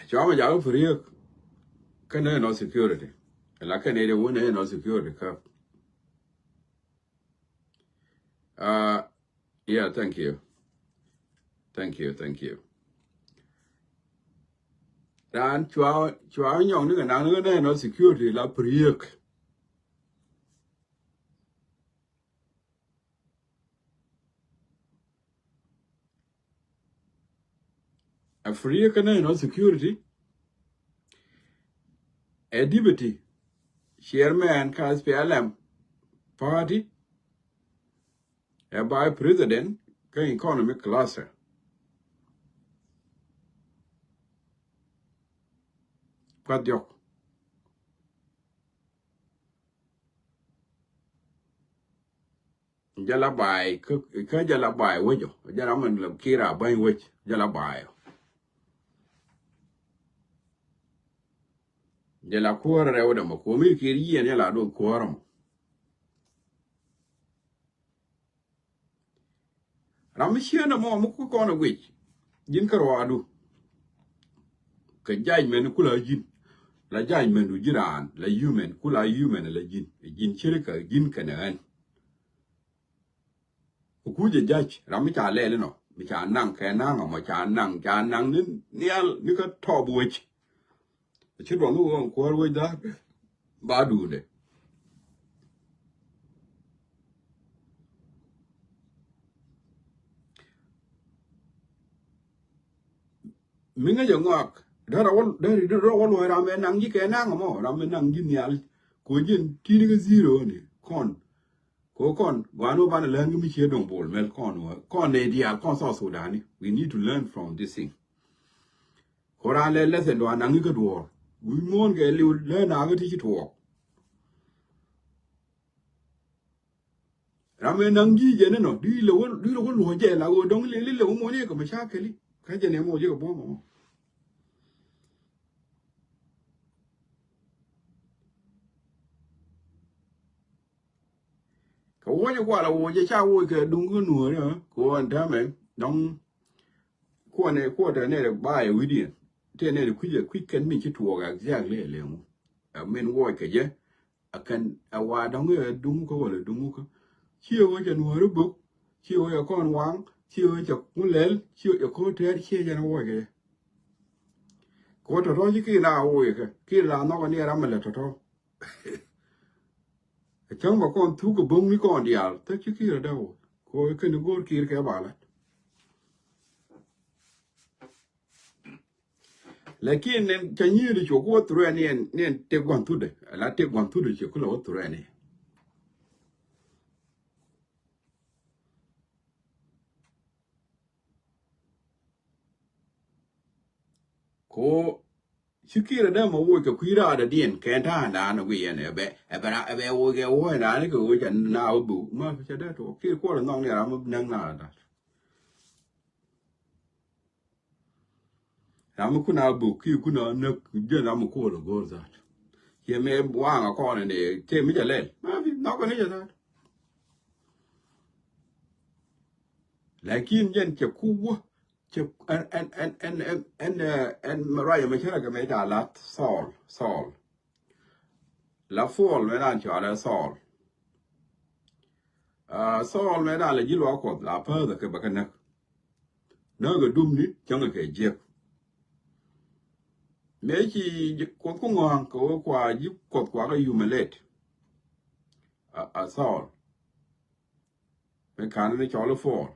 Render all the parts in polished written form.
cho mà giáo free cái này nó security là cái này đều này nó security cấp yeah thank you dan chua nhong nữa cái này nó security là free free cái này nó security a deputy chairman has PLM party by president cái economic cluster phát dọc jala bài cái jala bài với jo jala mình làm kia là bay với jala bài jala kuara rewa da mako mi kiri yen jala do kuara mo ramishia na mo muku kono wich jin karo adu ka jaj men kula jin la jaj men du jiran la human kula human la jin shirika jin kanan ku je jaj ramicha le no mi cha nang ka nang ma cha nang ni ka to buich chứ đoạn lúc qua rồi đó ba đủ đấy mình cái giống ngọc đó là rồi làm mình năng gì cái năng mà làm mình năng gì nhiều cố nhiên chỉ cái zero này con nó ban lên cái mình đồng bộ mel con này đi con sao Sudan we need to learn from this thing Koran le lesson do năng cái đồ we mon ke liu le na ga ti chi tho rame nang ji je ne no di lo lo je la go dong le lo mo ne ko ma sha ke li ka je ne mo je ko bo mo ko wo je kwa la wo je cha wo ke dung ko nu ne ko an ta me dong ko ne ne ba e wi di te ne ku je ku ken mi chi tho ga jak le mo men wo ke je akan awa dong e dung ko le dung ko chiêu với chân hoa rút bút chiêu với con quáng chiêu với chọc muốn lên chiêu với cô thế chia cho nó vui kìa cô trò thôi chứ kia nào vui kia là nó còn đi ra mà là trò thôi chẳng mà con thú cái bông với con đi à thế chứ kia là đâu cô cái nó gôn kia cái bà lại lakini nên cho như đi chỗ cô tụi anh nên tiếp quan thu đấy là tiếp quan thu đấy chỗ cô là tụi anh ko shikira da ma wo ka kwira da dien kan ta na na wi ne be wo ge wo na ne ko jan na bu ma cha da to ki ko la nong ne ra ma nang na da ra ma ku na bu ki ku na ne je na ma ko lo go za ye me wa nga ko ne te mi ja le ma vi na ko ne ja da lakin jen che ku en Mariah mà chơi cái mấy đà lát Saul là fall mấy đàn chơi là Saul mấy đàn là chỉ lo cột là phơ được cái bậc này nó cái đun nít trong cái dẹp mấy chỉ cột cũng ngon có quả giúp cột quả cái humiliate Saul mấy cái này cho là fall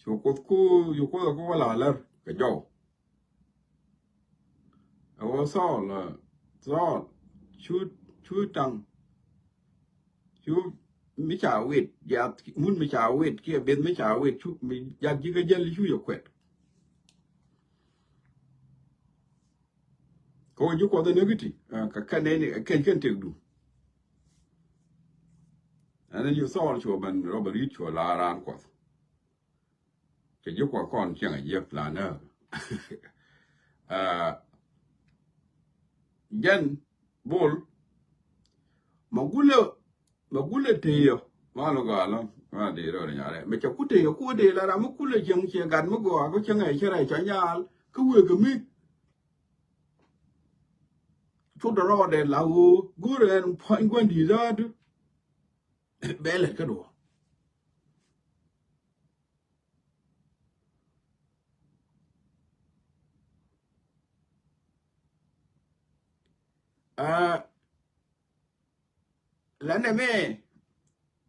yo ko la lar ka jo o so chu tang chu mi cha wit ya mun mi cha wit kia ben mi cha wit chu mi ya ji ga jeli chu yo kwet ko ju ko da negiti ka ne ken te du ana you so chu ban robert chu la ran ko cái giúp của con chẳng ai giúp là nữa dân bol mà gule tiyo mà nó gọi là mà đi rồi nhà đấy mà cho cú tiyo là làm cú là chẳng chỉ gần mà gọi có chẳng ai chơi này cho nhà cứ vừa cái mi chút đó để là u gua rồi point quan đi ra đó bé lại cái đồ à là này mẹ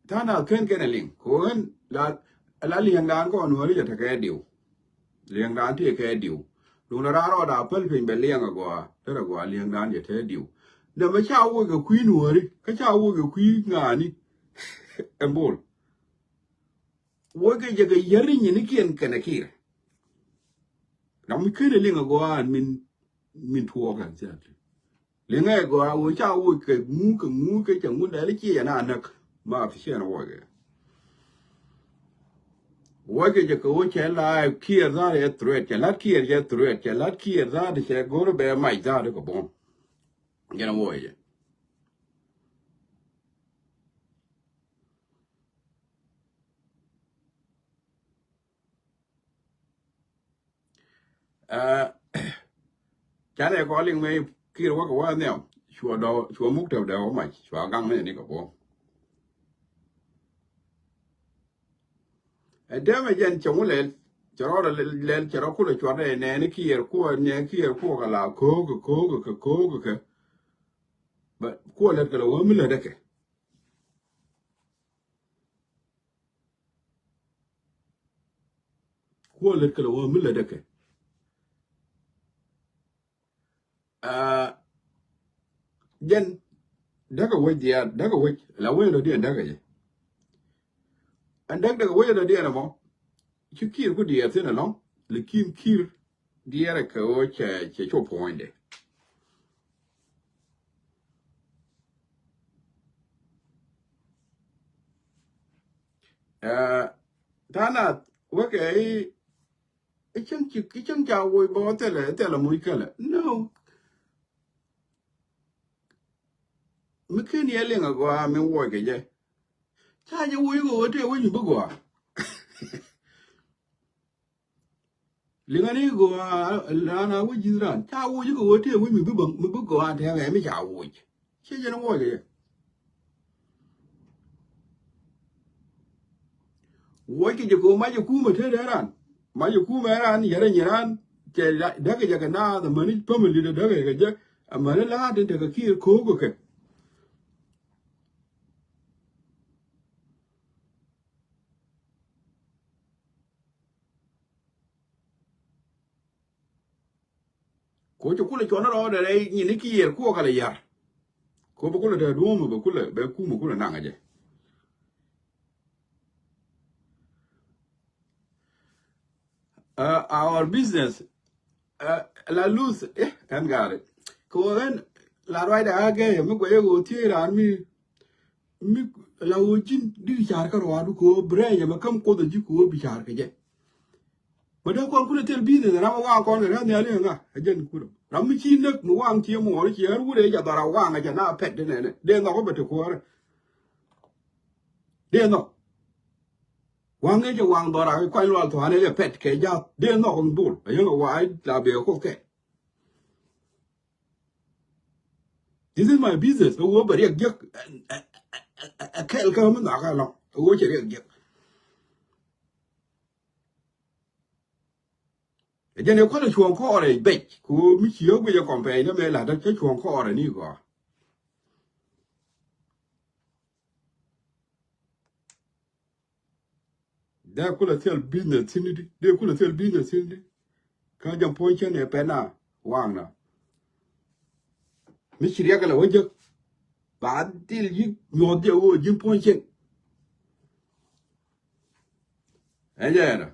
thà nào khen cái này liền còn là liền đàn có nuôi cho cái điều liền đàn thì cái điều lúc nào đó đã phân phim về liền à đó là liền đàn để thế điều để mà cháu cái quý nuôi cái cháu cái quý ngà ni em bol cái gì cái yari như này kiên cái này kia nó mới cái liền à mình thua cái gì liền ngay cái cháu cái ngu cái chẳng muốn để lấy chi à nè mà phải xem nó cái gì cái là kia ra để truet cái lát kia ra truet cái lát kia ra để cái gọi là mai ra được cái bom cái nó vậy cái này có liên mấy kia nó có cái nào chùa múc đều đều mày chùa găng này cái bom để mà dân chúng lên cho nó lên cho nó cũng là chùa này nè kia của cái là cố cái của lên cái là mới là đấy cái của lên cái là mới là đấy cái dân đó cái vậy gì đó cái vậy là vậy rồi đi đó cái gì anh đó cái vậy rồi đi là mà chứ kia có đi thế nào nó lekin kia đi là cái cái chỗ point đấy ta là với cái chân chào vui bỏ thế là muy cái là no mấy cái này liền à mình vui cái gì cha như vui cái thế vui như bữa qua liền anh ấy qua là nó vui gì đó cha vui cái thế vui mình bữa qua thì ngày mới chào vui chứ gì nó vui cái gì vui cái gì cũng mấy cái cú mà thế đấy anh mấy cái cú mà anh giờ đây anh cái đó cái na the money family đó cái gì mà nó là đến cái kia cố cái ko cho kula chona ro da dai ni ki yer ko kala yar ko ba kula da do mu ba kula ba ku mu kula nanga je our business la luz kan gare ko ren la roi da ga mu ko yego ti ran mi la wojin di char ka ro adu ko bre ya ma kam ko da ji ko bi char ka je ba da ko kula tel business na ma wa ko ne ne ale nga ajen ku ram mi chi nak mu wang chi mu ri chi har wu de ja da ra wa nga ja na pet de ne de no ko ba te ko de no wang ge wang do ra kwai lo to ane le pet ke ja de no ko bul ba yo wa ai la be ko ke this is my business wo ba ri ge kel ka ma na ka lo wo che ri ge je ne ko le chuon ko re be ku mi chi yo ge ko pe ne me la da che chuon ko re ni ko da kula tel business ni de kula tel business ni ka jam po che ne pe na wang na mi chi ri ga la wo je ba til yi yo de wo jin po che je na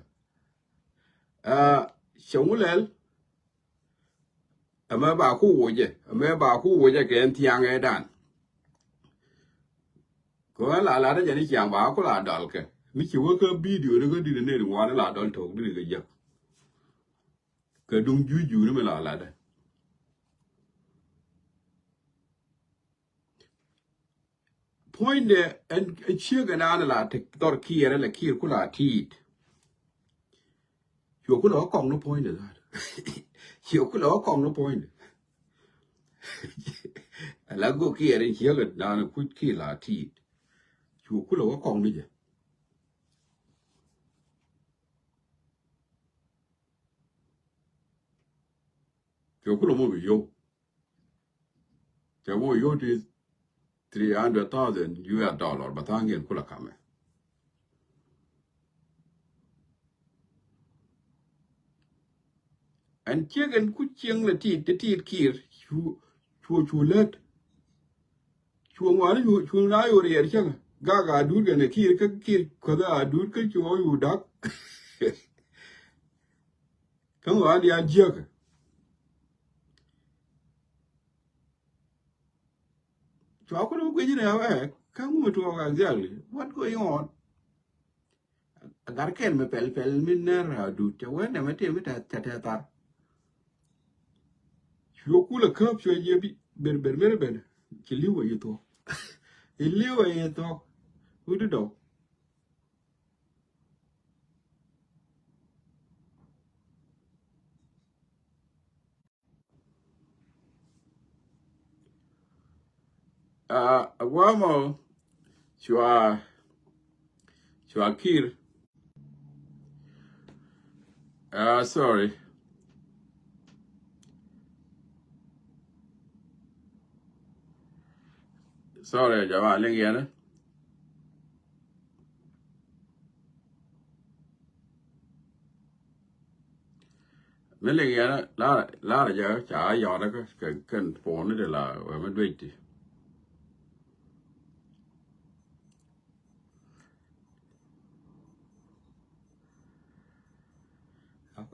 sống lên mà bà khu gì mà bà khu gì cái anh thiang cái đàn có là đó giờ đi chàng bà có là đòn cái mi chịu cái video đó cái đi đến đây ngoài đó là đòn thuộc đi cái gì cái đúng dữ nó mới là đây point de en chia cái nào là thực tọt kia là kia cũng là thịt chiều cũng nó còn nó point được chiều cũng nó còn nó point là go kia đến here là nó cút kia là thì chú cút là có con đi chứ chú cút là mua bị vô chú mua vô thì 300,000 US dollar mà thằng nghiền cút là cả mày anh chiếc anh cút chiêng là thì kia chú lết chú ngoan chú nói rồi đấy chứ gaga đuôi cái này kia có da đuôi cái chú yêu đắc không có đi ăn chiếc chú có đâu cái gì nào ấy không có chú cái gì what going on agar ken me pel minner đuôi cháu ấy này mà tiệm mới ta chú cula khớp chú gì bị ber cái liu vậy to cái liu vậy to who did đâu Guamo chua kir sorry jama Lienge na mấy Lienge na la giờ chả giờ đó cái cần phone đó là mình biết đi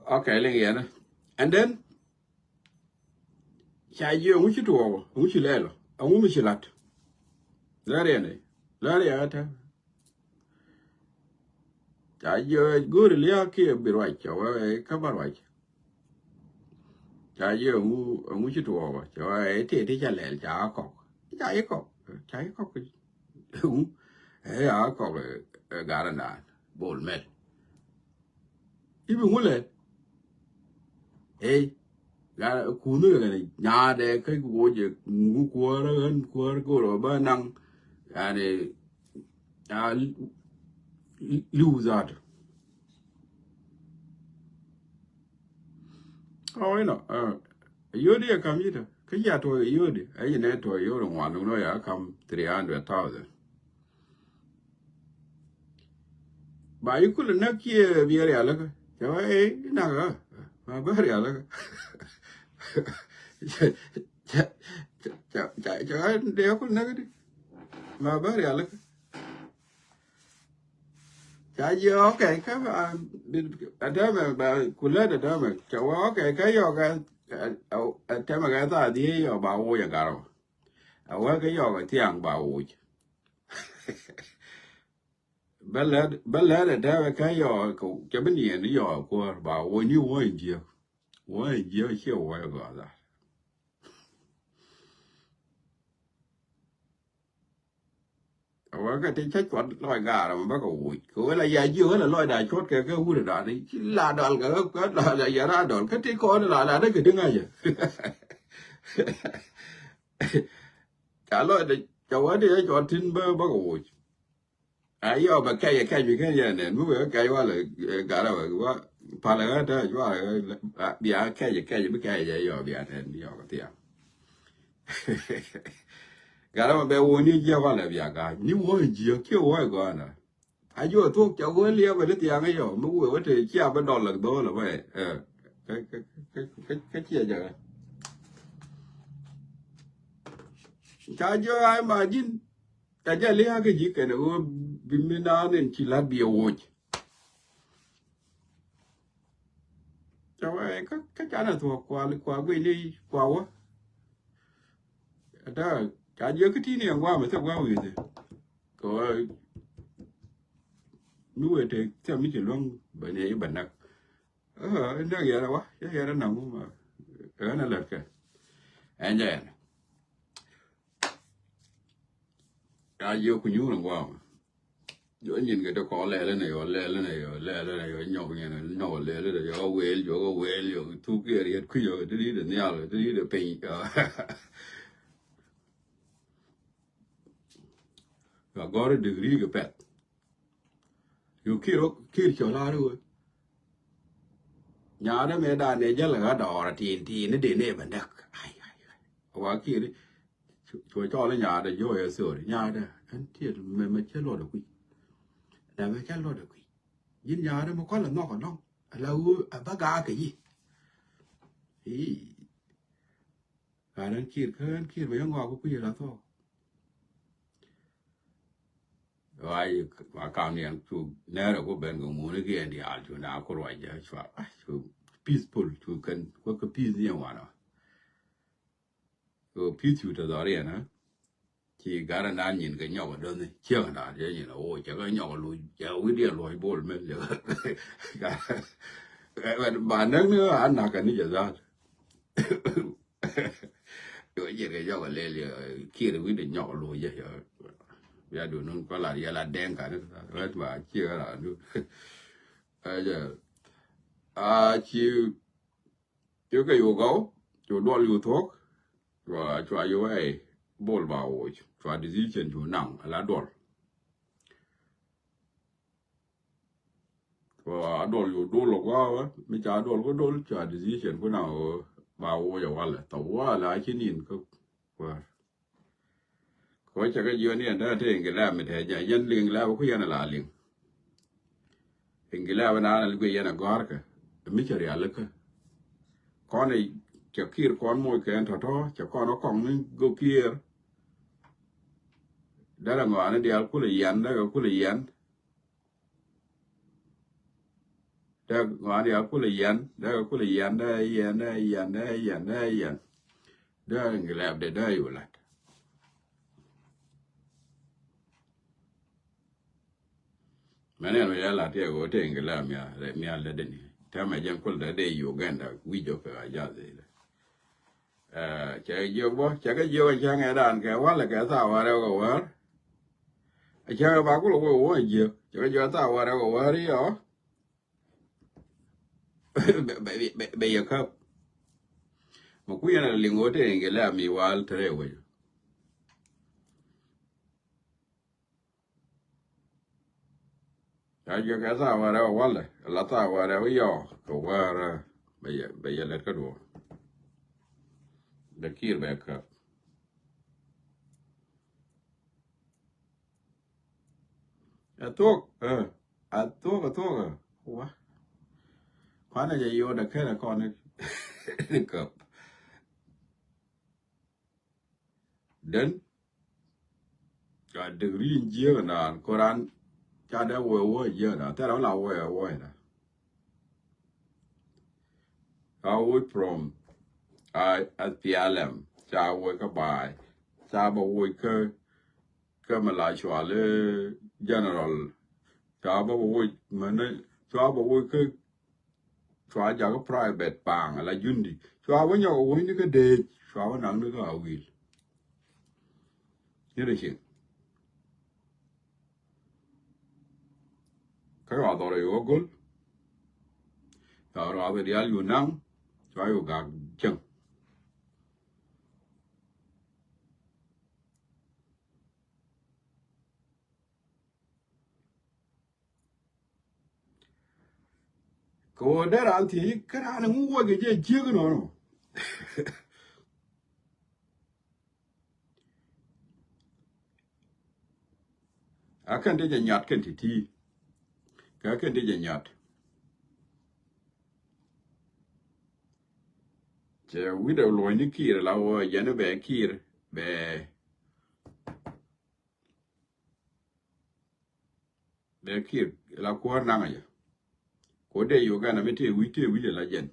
okay Lienge na and then chả giờ muốn chịu thua muốn chịu lẻ rồi ông muốn chịu lát lẻ này lẻ ta chả giờ gửi lẻ kia bị rồi cháu ấy các bạn rồi chả giờ ông chịu thua cháu ấy thì chả lẻ chả có cái ông ấy có cái gara nè bol mel ibi ngule gara kunu cái nhà để cái goje ngu kuara go ba nang yani luzat no yodi kamita cái ya to yodi ai ne to yoro ngwan no ya kam 300,000 bà ấy cũng là nó kia bia rẻ lắm cháu ấy nào cơ mà bớt rẻ lắm cháu ấy đeo cũng nó đi mà bớt rẻ lắm chả gì ok cái ở đó mà bà cũng lên ở đó mà cháu ok cái do cái mà cái ta đi ở bà ôi à cả rồi ở cái do cái thiang bà ôi Bella da cái yo ko cho bên này nó yo qua bảo ôi như ôi nhiều hiểu ôi gọi là ôi cái tính chất quán loài gà là mà bác ôi cái là dài dưa là loài đại chốt cái hú là đấy là đoàn cái là giờ ra đoàn cái tí con là đấy cái đứng ngay vậy cả loài đấy cháu ấy đi cho tin bác ôi yo mà cái gì này mới vừa cái qua là cả rồi qua phải là đó qua bia cái gì mới cái gì yo bia này yo cái tiệm cả rồi mà bé uống như kia qua là bia cái như uống gì kia uống cái này ai vô thuốc cháu uống liều về cái tiệm ấy yo mới vừa thì chia bên đó lần đó là vậy cái chia giờ chả cho ai mà dính cái gì liều cái gì cái nó bimina nên chỉ là bia ôi cháu ấy các cháu là thuộc qua quê đi qua quá đó cả giữa cái tí này qua mà sao qua vậy thì có nuôi thì theo mấy chỉ luôn bệnh này bệnh nặng nó vậy là quá cái vậy nó nằm mà nó lật kìa anh vậy cả giữa của nhú là qua chỗ nhìn cái đó có lẽ này nhỏ như này nhỏ lẽ này có quên thu kia thì cứ giờ đi được nhau rồi đi được pin và có được degree cái pet yêu kia cho la rồi nhà đó mẹ đàn này chắc là cái đỏ là thì nó đến đây vẫn được ai và kia đấy chúa cho nó nhà để vô ở sửa nhà đó anh thiệt mà chết lo được quỷ là mà chết lo được quỷ nhìn nhà đó mà có là nó còn non là bác gà cái gì ý à nên kia mấy ông ngò có quỷ là thôi rồi và cao niên chú nè là có bên của muốn cái gì đi à chú nào có loại gì chú peaceful chú cần có cái peace nhiều mà nó cái peace chú đó đấy nè chỉ gara na nhìn cái nhau đó này chưa là thế nhìn là ôi chắc cái nhau lùi cháu cái điện lùi bol men giờ bà nói nữa anh nào cái này giờ ra rồi giờ cái nhau lên liền kia là quyết định nhau lùi giờ bây giờ nó có là giờ là đen cả nữa rồi mà chưa là nữa giờ chiều cái yêu gấu chiều đua yêu thuốc và cho yêu ấy bol vào cho decision cho nặng là đua và đua yêu đua lộc vào mấy cha đua có đua cho decision của nào vào giờ vào là tàu là chỉ nhìn và có chắc cái gì này đó thì cái làm mình thấy giờ dân liền làm có dân là liền cái làm nó là cái dân là gót cái mấy cái real cái con này chắc kia con mồi cái anh thọ chắc con nó còn nên go kia đó là ngọn nó đeo cũng là dân đó cũng là dân đó ngọn đeo cũng là dân đó cũng là dân đó người làm để đây rồi lại mà nên là là thì có thể cái làm ya để mía là đến thế mà dân quân là đây Uganda quý cho cái giá gì chạy vô bó chạy cái vô chạy ngày đàn cái quá là cái tàu vào đâu có quá chạy bà cũng là quá nhiều chạy cái vô tàu vào đâu có quá đi đó bây giờ không mà quý là liền có thể cái làm gì vào thế rồi chạy vô cái tàu vào đâu quá là tàu vào đâu có có quá ra bây giờ lấy cái đồ để kia về không à thuốc quá khoản này vô được cái là con này cập đến cả được riêng chia cái nào Koran cha đã quay giờ nào thế đó là quay nè how from SPLM cha quay cái bài cha bảo quay cái mà lại xóa le general cha bảo quay mà nó cha bảo quay cái xóa giờ cái private bang là yundi xóa với nhau quay những cái đề xóa với năng nữa cái ảo will như thế cái họ đó là yêu gol họ về đi ăn yuan năng xóa yêu gạc chăng cô đã làm thì cái nào nó ngu cái gì chưa cái nó à cái đấy là nhạt cái thì cái đấy là nhạt chứ quý đầu lôi những kia là giờ nó về kia về kia là quá năng à có đây yoga là mấy thứ quý là dân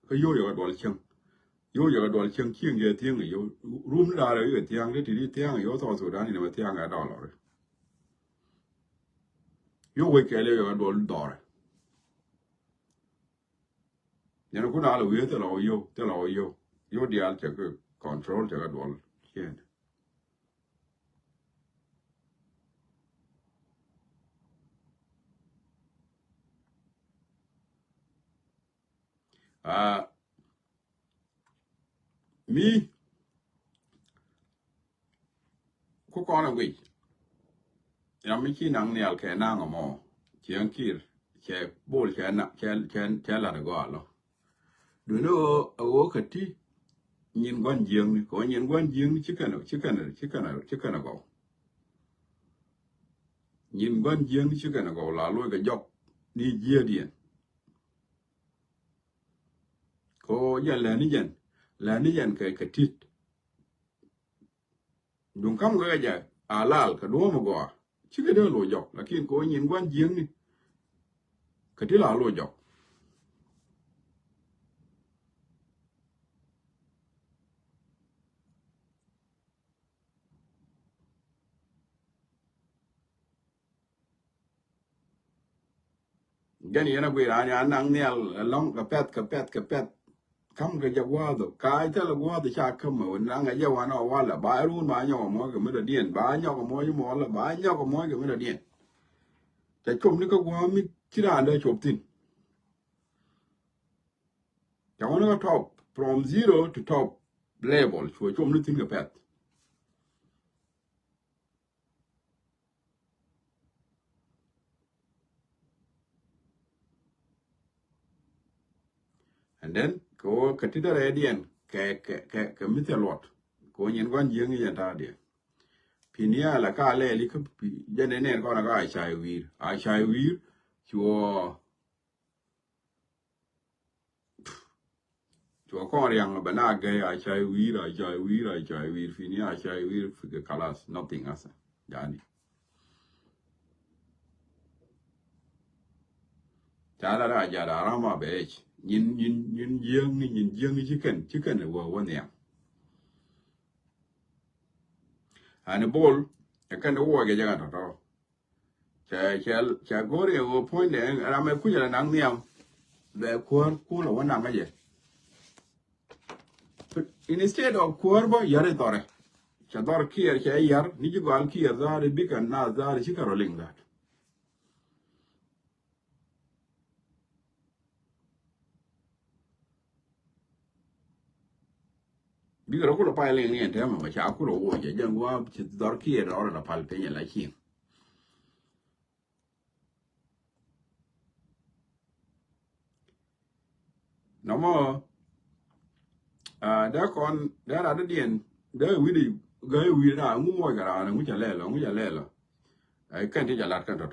cái vô yoga đồ chăng chiang giờ tiếng này vô room ra rồi cái tiếng đấy thì đi tiếng này vô thọ số đó thì mà tiếng ở đó rồi vô cái này yoga đồ đó rồi nhà nó cũng nào là quý thế là vô đi ăn chắc cái control chắc cái đồ chuyện mi có con là quỷ ยังไม่ขี้หนังเนี่ยแค่นั่งกับหมอเชียงคีร์แค่โบลแค่น่ะแค่ละก็หรอดูโน่เอาขัดที่ยินก้อนยิงนี่ก็ยินก้อนยิงชิคกันก็ยินก้อนยิงชิคกันก็ลาลอยก็ยกนี่เยี่ยดีก็ยันแลนี่ยันขัดที่ดุงคำก็จะอาลาลก็ดูมาก่อชิคกันเดินลอยยกแล้วกินก็ยินก้อนยิงนี่ขัดที่ลาลอยยกกันนี่นะกูร้านนี้นั่งเนี่ยลองกับแปดคำก็จะว่าตัวกายถ้าเราว่าตัวชาคำเหมือนนั่งไอ้เจ้าวันเอาว่าละบ้ารุ่นบ้าหยอกมอก็ไม่ได้เดียนบ้าหยอกมออยู่มอละบ้าหยอกมอก็ไม่ได้เดียนแต่ชมนี่ก็ว่ามีที่ร้านเลยชมทิ้งแต่วันนี้ก็ top from zero to top level ช่วยชมนี่ทิ้งกับแปด and then ko katida radian ke mithelot ko nyen gwan jeng yen ta de pinia la ka le li ko jene ne ko na ka ai chai wir chuo ko riang ba na ge ai chai wir pinia ai chai wir fi kalas nothing asa yani ta la ja da rama be nhìn dương ni chứ cần là vừa nè anh bol cái nó qua cái gì đó chả có điều point để làm mấy cái là nắng niệm để cuốn là vấn nằm cái gì instead of cuốn bao giờ đấy tore chả tore kia chả giờ ní chứ còn kia ra để biết cái nào ra để chỉ cả rồi linh ra Diga ko lo pa le ni ente ma cha ko lo wo je jan wa ti dor ki e ora la pal pe la chi no mo da kon da ra da dien da wi di ga wi da ngu mo ga ra ngu cha le lo ai kan ti ja lat kan to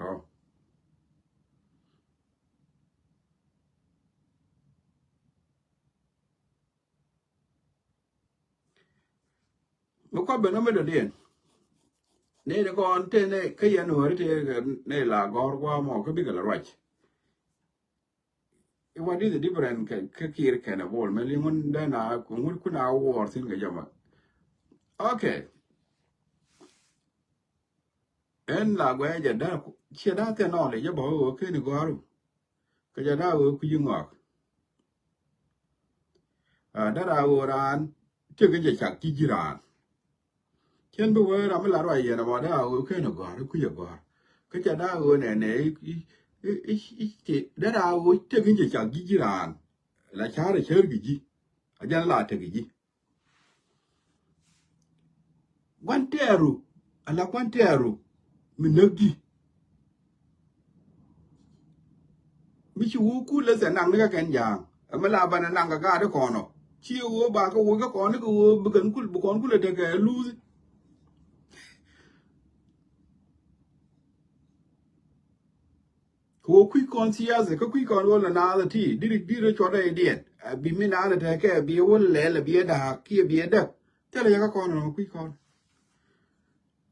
mo ko be no me da dien ne de kon te ne ka ya no ri te ne la gor kwa mo ko bi ga la rach what is the difference ke kir kana bol me limun da na kun kuna war sin ga jama okay en la gwa ja da che da te no le ja bo ke ni gwaru ka ja da ku yu ngok da da ran che ke ja chak ki jiran chen bu we ra me la ro ya na ma da ke ni gwaru ku ya gwaru ka ja da ne da da te ke ja chak ki jiran la cha re cher gi ji a ja la te gi ji Guanteru, ala Guanteru, minagi. Michi wuku le se nang ne ka ken yang. Amala bana nang ka ga de kono. Chi wo ba ka wo ka kono ko wo bukan kul bu kon kul de ka lose. Ko kui kon siyaze ka kui kon wala na da ti dire chota e dien. Bi mi na da ke bi wo le bi da ki bi da. Tele ya ka kono kui kon.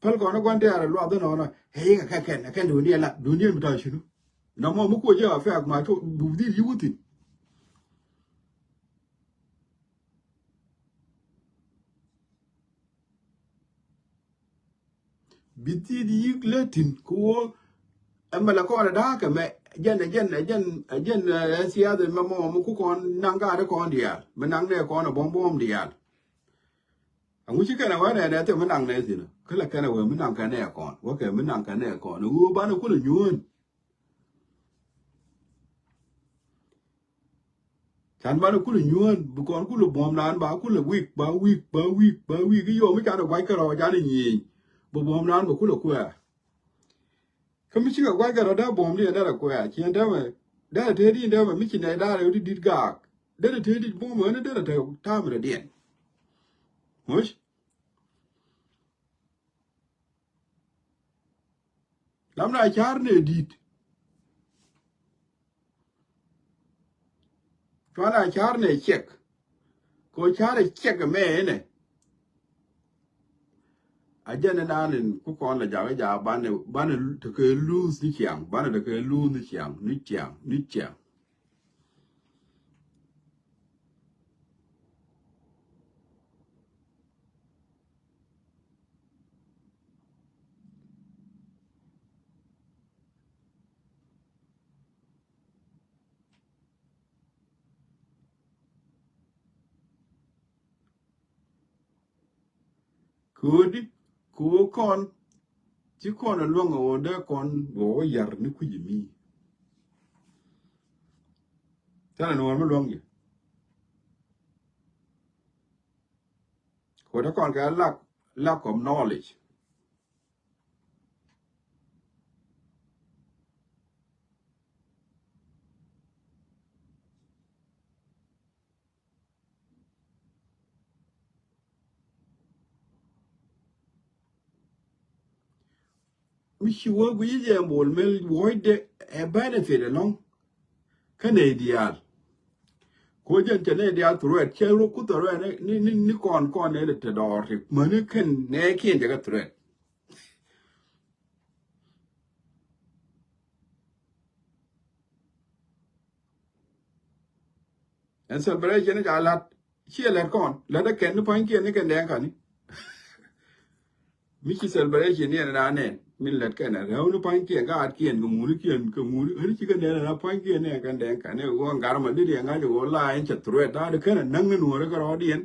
Pal kono gwante ara lo ado no hey ka ken dunia mi ta shinu na mo mu ko je afa ma to bu di yuti biti di yigletin ko amala ko da ka me jen siya de mo mu ko kon nanga de kon dia me nang de kon bom dia angu chi kana wa ne te me nang ne sin kala kana wa me nang kana kon wa ke me nang kana kon u ba no ko le nyun Chan ba ku le nyun bu kon ku le bom nan ba ku le week ki yo me cha do wai ka ro ja ni bo bom nan ba ku le ku Kamishinga kwa da bomb ni da ko ya chen da ma da te di da ma mi chin da re di ga da te di bomb ne da ta ma dien mush lam na char ne dit to na char ne check ko char check me ne a jen na nin ku kon la ja ban to ke lose ni chiang ban de ke lose ni chiang could ku kon chỉ còn là luôn ở đây còn gỗ yar ni ku mi thế là nó mới luôn vậy có đó còn cái lack of knowledge mi sure we je bol mel void a benefit along Canadian ko jen chene dia threat chero ku threat ni kon ne te dor mà nó ken ne kienจะthreat and celebration ja lat chia lat kon la da ken no pan kien ne ken den kan mi chi celebration ne na ne min lat ken na no pan kien ga at kien ko mu ni chi ken ne na pan kien ne kan den kan ne go ngar ma di nga jo la en cha threat da de ken nang no re ga ro dien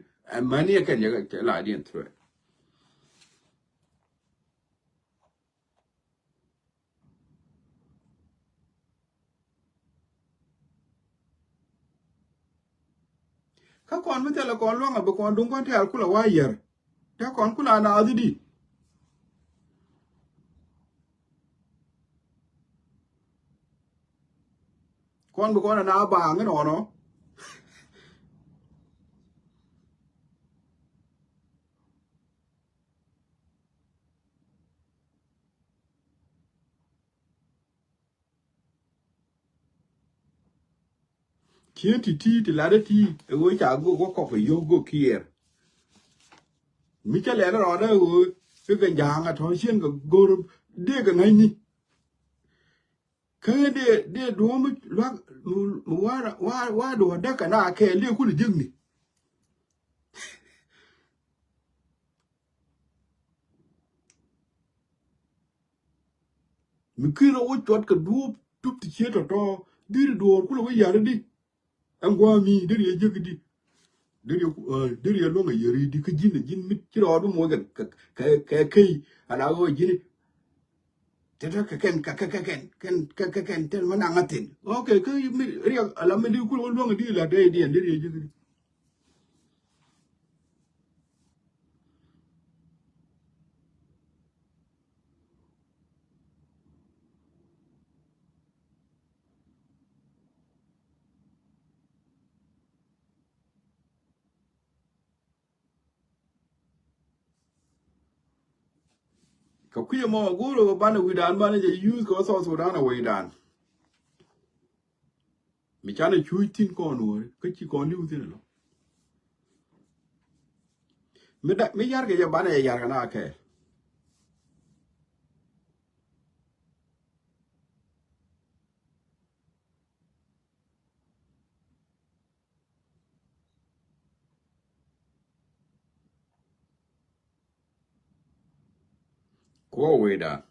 mani ken ja la dien threat ka kon mi tele kon lo nga be kon dun kon te al kula wa yer ta kon kula na adi kon be kon na ba ngi no kien ti la de ti e wo cha go ko yo go kier mi cha le ro da wo ke ga jang a thon chen go go de ga ngai ni ke de do mu wa do da ka na ke le ku jing ni mi ki ro wo chot ka du tu ti che to di do ku lo ya di an gwa mi de ye je di diri lo nga yeri di ka jin mit ci ro du mo ga ka ana go jin te ta ka ken ten mana ngatin okay ka mi ri ala me di ku lo nga di la de di diri je di ka ku mo go ro ba na wi dan ba na je use ko so dan na wi dan mi cha na chu tin ko no ka ci ko ni u tin lo mi yar ke ya ba na yar na ke ko wi dan